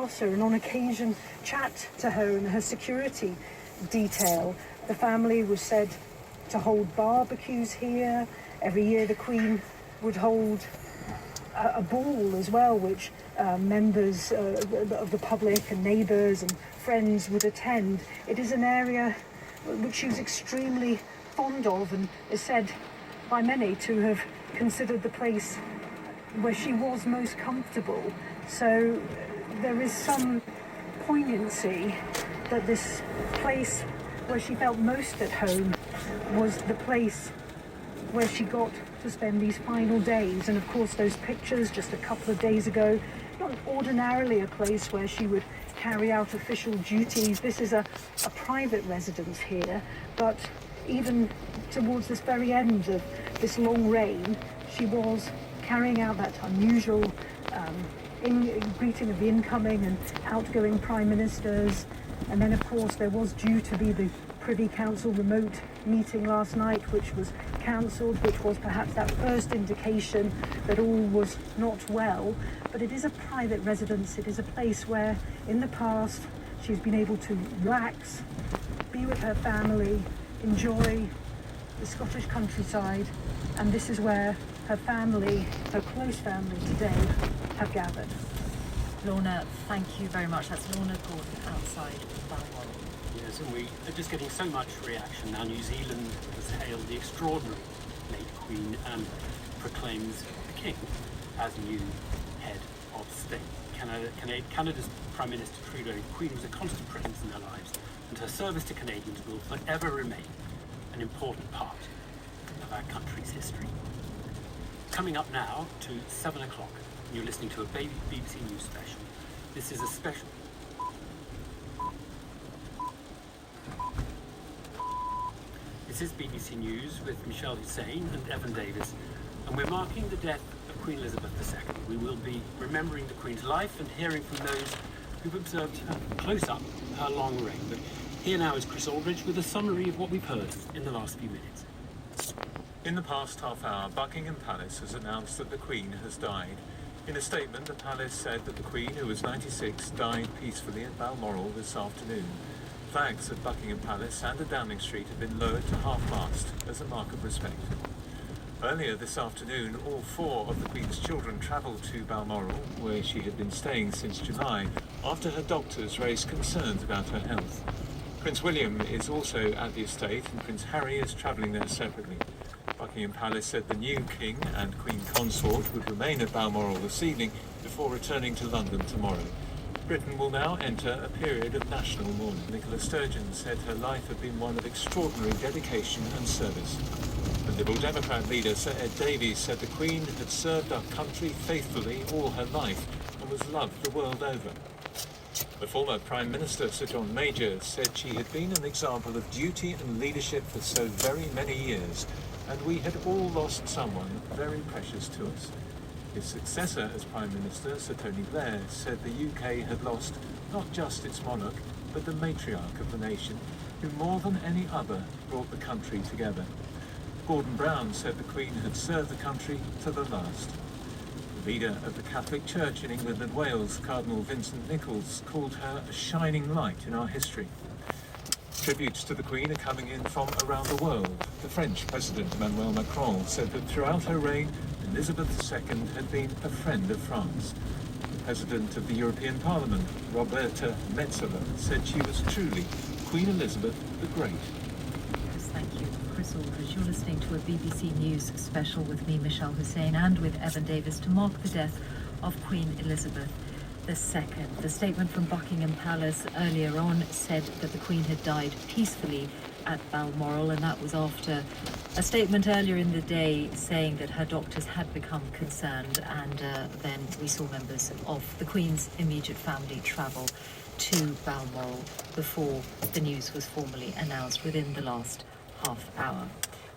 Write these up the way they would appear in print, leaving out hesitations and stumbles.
pass her and on occasion chat to her and her security detail. The family was said to hold barbecues here. Every year the Queen would hold a ball as well, which members of the public and neighbours and friends would attend. It is an area which she was extremely fond of and is said by many to have considered the place where she was most comfortable. So there is some poignancy that this place where she felt most at home was the place where she got to spend these final days. And of course those pictures just a couple of days ago, not ordinarily a place where she would carry out official duties. This is a private residence here, but even towards this very end of this long reign, she was carrying out that unusual greeting of the incoming and outgoing prime ministers. And then of course there was due to be the Privy Council remote meeting last night, which was cancelled, which was perhaps that first indication that all was not well. But it is a private residence. It is a place where in the past she's been able to relax, be with her family, enjoy the Scottish countryside, and this is where her family, her close family today, have gathered. Lorna, thank you very much. That's Lorna Gordon outside Balmoral. Yes, and we are just getting so much reaction now. New Zealand has hailed the extraordinary late Queen and proclaims the King as new head of state. Canada's Prime Minister Trudeau, the Queen was a constant presence in their lives, and her service to Canadians will forever remain an important part of our country's history. Coming up now to 7 o'clock, you're listening to a BBC News special. This is a special. This is BBC News with Michelle Hussein and Evan Davis, and we're marking the death of Queen Elizabeth II. We will be remembering the Queen's life and hearing from those who've observed close up her long reign. But here now is Chris Aldridge with a summary of what we've heard in the last few minutes. In the past half hour, Buckingham Palace has announced that the Queen has died. In a statement, the palace said that the Queen, who was 96, died peacefully at Balmoral this afternoon. Flags at Buckingham Palace and at Downing Street have been lowered to half-mast as a mark of respect. Earlier this afternoon, all 4 of the Queen's children travelled to Balmoral, where she had been staying since July, after her doctors raised concerns about her health. Prince William is also at the estate, and Prince Harry is travelling there separately. Buckingham Palace said the new King and Queen Consort would remain at Balmoral this evening before returning to London tomorrow. Britain will now enter a period of national mourning. Nicola Sturgeon said her life had been one of extraordinary dedication and service. The Liberal Democrat leader, Sir Ed Davies, said the Queen had served our country faithfully all her life and was loved the world over. The former Prime Minister, Sir John Major, said she had been an example of duty and leadership for so very many years, and we had all lost someone very precious to us. His successor as Prime Minister, Sir Tony Blair, said the UK had lost not just its monarch, but the matriarch of the nation, who more than any other brought the country together. Gordon Brown said the Queen had served the country to the last. The leader of the Catholic Church in England and Wales, Cardinal Vincent Nichols, called her a shining light in our history. Tributes to the Queen are coming in from around the world. The French President Emmanuel Macron said that throughout her reign, Elizabeth II had been a friend of France. The President of the European Parliament, Roberta Metsola, said she was truly Queen Elizabeth the Great. Yes, thank you, Chris Aldridge. You're listening to a BBC News special with me, Michelle Hussein, and with Evan Davis to mark the death of Queen Elizabeth II. The statement from Buckingham Palace earlier on said that the Queen had died peacefully at Balmoral, and that was after a statement earlier in the day saying that her doctors had become concerned, and then we saw members of the Queen's immediate family travel to Balmoral before the news was formally announced within the last half hour.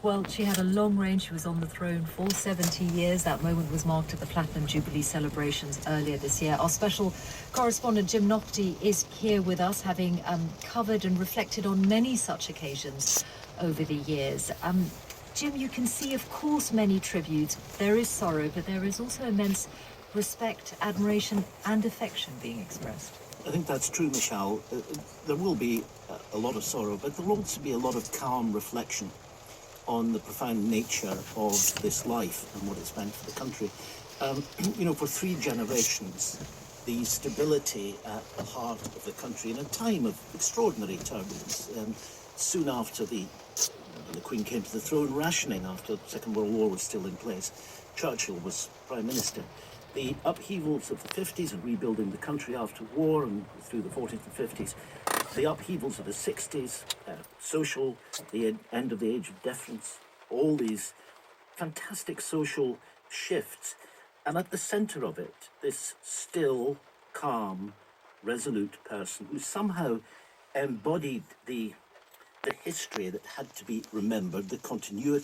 Well, she had a long reign. She was on the throne for 70 years. That moment was marked at the Platinum Jubilee celebrations earlier this year. Our special correspondent Jim Nofty is here with us, having covered and reflected on many such occasions over the years. Jim, you can see, of course, many tributes. There is sorrow, but there is also immense respect, admiration and affection being expressed. I think that's true, Michelle. There will be a lot of sorrow, but there will also be a lot of calm reflection on the profound nature of this life and what it's meant for the country. You know, for 3 generations, the stability at the heart of the country in a time of extraordinary turbulence, soon after the Queen came to the throne, rationing after the Second World War was still in place. Churchill was Prime Minister. The upheavals of the 50s and rebuilding the country after war and through the 40s and 50s, the upheavals of the 60s, social, the end of the age of deference, all these fantastic social shifts. And at the centre of it, this still, calm, resolute person who somehow embodied the history that had to be remembered, the continuity